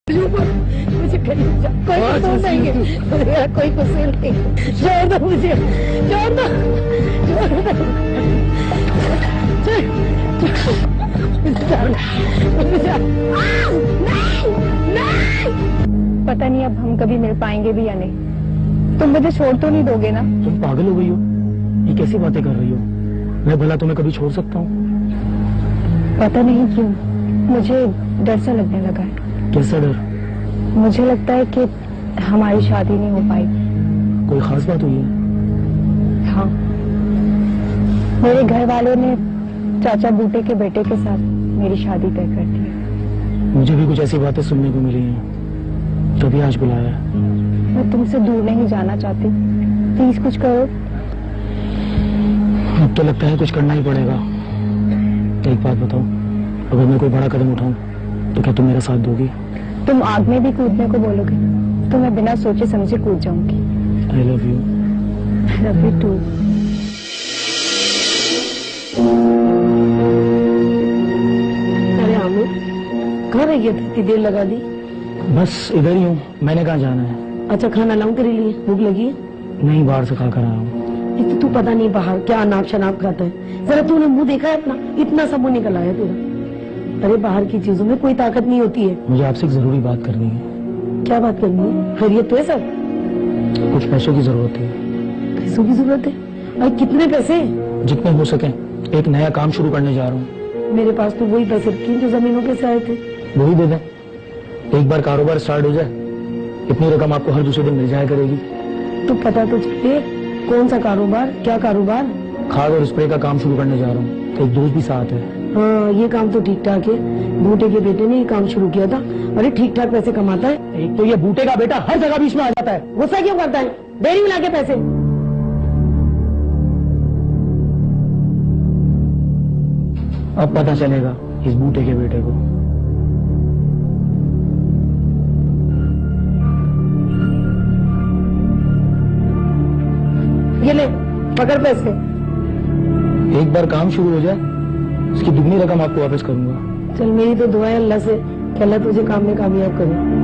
मुझे कहीं कोई कसूर नहीं है, कोई कसूर नहीं, छोड़ दो मुझे, छोड़ दो, छोड़ दो, पता नहीं अब हम कभी मिल पाएंगे भी या नहीं। तुम मुझे छोड़ तो नहीं दोगे ना? तुम पागल हो गई हो, ये कैसी बातें कर रही हो? मैं भला तुम्हें कभी छोड़ सकता हूँ? पता नहीं क्यों मुझे डर सा लगने लगा है। कैसा डर? मुझे लगता है कि हमारी शादी नहीं हो पाएगी। कोई खास बात हुई है? हाँ, मेरे घर वालों ने चाचा बूटे के बेटे के साथ मेरी शादी तय कर दी है। मुझे भी कुछ ऐसी बातें सुनने को मिली हैं, तभी आज बुलाया है। मैं तुमसे दूर नहीं जाना चाहती, प्लीज कुछ करो। अब तो लगता है कुछ करना ही पड़ेगा। एक बात बताओ, अगर मैं कोई बड़ा कदम उठाऊं तो क्या तुम मेरा साथ दोगी? तुम आग में भी कूदने को बोलोगे तो मैं बिना सोचे समझे कूद जाऊंगी। I love you. I love you too. अरे आमिर, कहाँ रह गया? इतनी देर लगा दी। बस इधर ही हूँ, मैंने कहाँ जाना है? अच्छा, खाना लाऊं तेरे लिए? भूख लगी है? नहीं, बाहर से खा कर आया हूँ। एक तो तू पता नहीं बाहर क्या अनाप शनाप खाता है। जरा तूने मुंह देखा है अपना? इतना सा मुंह निकल आया तेरा। अरे बाहर की चीजों में कोई ताकत नहीं होती है। मुझे आपसे एक जरूरी बात करनी है। क्या बात करनी है? खैरियत तो है सब? कुछ पैसों की जरूरत है। पैसों की जरूरत है? भाई कितने पैसे? जितने हो सके। एक नया काम शुरू करने जा रहा हूँ। मेरे पास तो वही पैसे थे जो जमीनों के से आए थे। वही दे दें। एक बार कारोबार स्टार्ट हो जाए, इतनी रकम आपको हर दूसरे दिन मिल जाया करेगी। तो पता तो चले कौन सा कारोबार? क्या कारोबार? खाद और स्प्रे का काम शुरू करने जा रहा हूँ। एक दोस्त भी साथ है। हाँ, ये काम तो ठीक ठाक है। बूटे के बेटे ने ये काम शुरू किया था। अरे ठीक ठाक पैसे कमाता है। एक तो ये बूटे का बेटा हर जगह बीच में आ जाता है। गुस्सा क्यों करता है? डेरी में लाके पैसे। अब पता चलेगा इस बूटे के बेटे को। ये ले, पकड़ पैसे। एक बार काम शुरू हो जाए, उसकी दुगनी रकम आपको वापस करूंगा। चल, मेरी तो दुआ है अल्लाह से कि अल्लाह तुझे काम में कामयाब करे।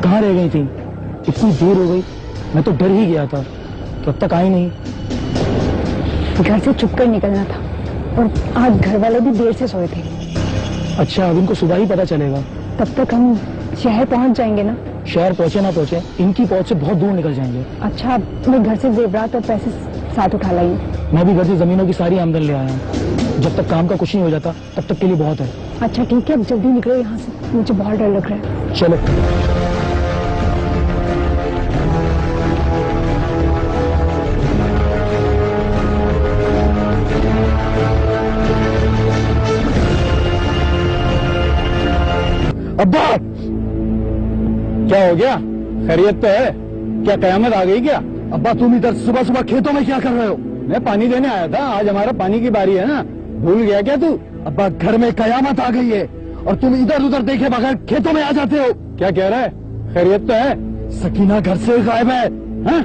कहाँ रह गई थी? इतनी देर हो गई, मैं तो डर ही गया था कि अब तक आई नहीं। घर से चुप कर निकलना था और आज घर वाले भी देर से सोए थे। अच्छा, अब इनको सुबह ही पता चलेगा। तब तक हम शहर पहुंच जाएंगे ना? शहर पहुंचे ना पहुंचे, इनकी पहुंच से बहुत दूर निकल जाएंगे। अच्छा, मैं घर से जेवरात और पैसे साथ उठा लाई। मैं भी घर से जमीनों की सारी आमदन ले आया हूँ। जब तक काम का कुछ नहीं हो जाता तब तक के लिए बहुत है। अच्छा ठीक है, अब जल्दी निकलो यहाँ से, मुझे बहुत डर लग रहा है। चलो। अब्बा, क्या हो गया? खैरियत तो है? क्या कयामत आ गई क्या? अब्बा, तुम इधर सुबह सुबह खेतों में क्या कर रहे हो? मैं पानी देने आया था, आज हमारा पानी की बारी है ना, भूल गया क्या तू? अब्बा घर में कयामत आ गई है और तुम इधर उधर देखे बगैर खेतों में आ जाते हो। क्या कह रहा है? खैरियत तो है? सकीना घर से गायब है। हाँ?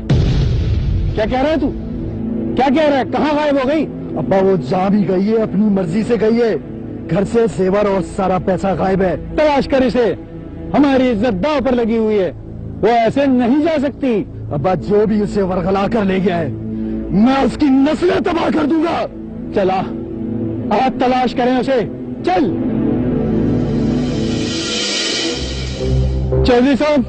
क्या कह रहा है तू? क्या कह रहा है? कहाँ गायब हो गई? अब्बा वो जहाँ भी गई है अपनी मर्जी से गई है। घर से जेवर और सारा पैसा गायब है। तलाश कर इसे, हमारी इज्जत दांव पर लगी हुई है, वो ऐसे नहीं जा सकती। अब्बा जो भी उसे वरगला कर ले गया है मैं उसकी नस्लें तबाह कर दूंगा। चला, आप तलाश करें उसे, चल। चौधरी साहब,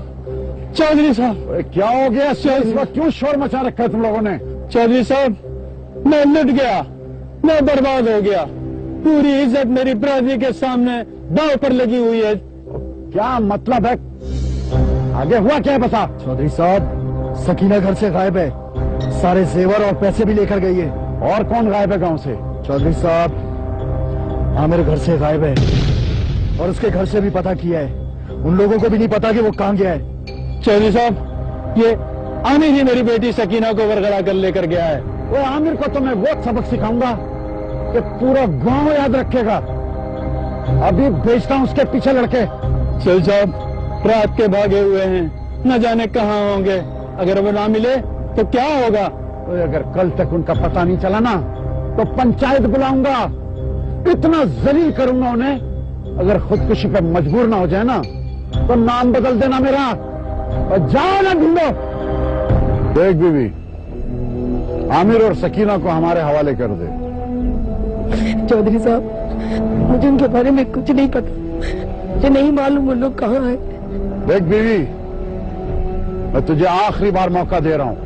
चौधरी साहब। क्या हो गया? इस वक्त क्यों शोर मचा रखा है तुम लोगों ने? चौधरी साहब, मैं लुट गया, मैं बर्बाद हो गया, पूरी इज्जत मेरी बरादरी के सामने दांव पर लगी हुई है। क्या मतलब है? आगे हुआ क्या है बता। चौधरी साहब, सकीना घर से गायब है, सारे जेवर और पैसे भी लेकर गई है। और कौन गायब है गांव से? चौधरी साहब, आमिर घर से गायब है और उसके घर से भी पता किया है, उन लोगों को भी नहीं पता कि वो कहाँ गया है। चौधरी साहब, ये आमिर ही मेरी बेटी सकीना को वरगला कर लेकर गया है। वो आमिर को तो मैं वो सबक सिखाऊंगा कि पूरा गांव याद रखेगा। अभी भेजता हूं उसके पीछे लड़के। चल साहब, रात के भागे हुए हैं, न जाने कहाँ होंगे, अगर वो ना मिले तो क्या होगा? तो अगर कल तक उनका पता नहीं चला ना तो पंचायत बुलाऊंगा, इतना जलील करूंगा उन्हें, अगर खुदकुशी पे मजबूर ना हो जाए ना तो नाम बदल देना मेरा, और जाओ ना ढूंढो। देख बीवी, आमिर और सकीना को हमारे हवाले कर दे। चौधरी साहब, मुझे उनके बारे में कुछ नहीं पता, मुझे नहीं मालूम वो लोग कहाँ हैं। देख बीवी, मैं तुझे आखिरी बार मौका दे रहा हूं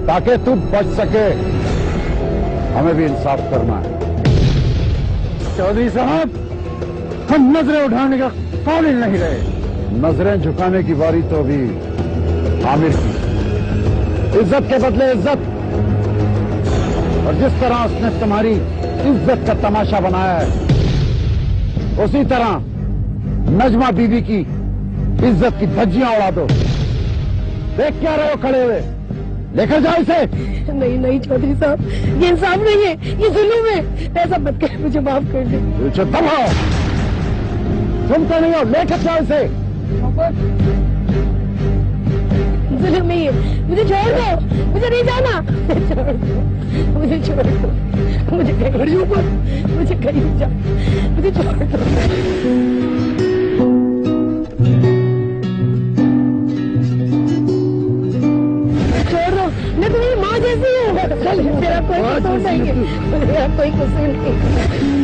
ताकि तू बच सके, हमें भी इंसाफ करना है। चौधरी साहब, हम नजरें उठाने का काबिल नहीं रहे। नजरें झुकाने की बारी तो अभी आमिर की। इज्जत के बदले इज्जत, और जिस तरह उसने तुम्हारी इज्जत का तमाशा बनाया है उसी तरह नजमा बीबी की इज्जत की धज्जियां उड़ा दो। देख क्या रहे हो खड़े हुए? लेकर जाओ इसे। नहीं नहीं चौधरी साहब, ये इंसाफ नहीं है, ये जुल्म है, ऐसा मत कर, मुझे माफ कर दे। पीछे दबाओ, सुनते नहीं हो, लेकर जाओ इसे। जुल्म नहीं है, मुझे छोड़ दो, मुझे नहीं जाना, छोड़ दो, मुझे छोड़ दो, मुझे कहीं ऊपर, मुझे कहीं जा, मुझे छोड़ दो। मैं तुम्हारी माँ जैसी हूँ, तेरा कोई कसूर नहीं है, मेरा कोई कसूर नहीं है।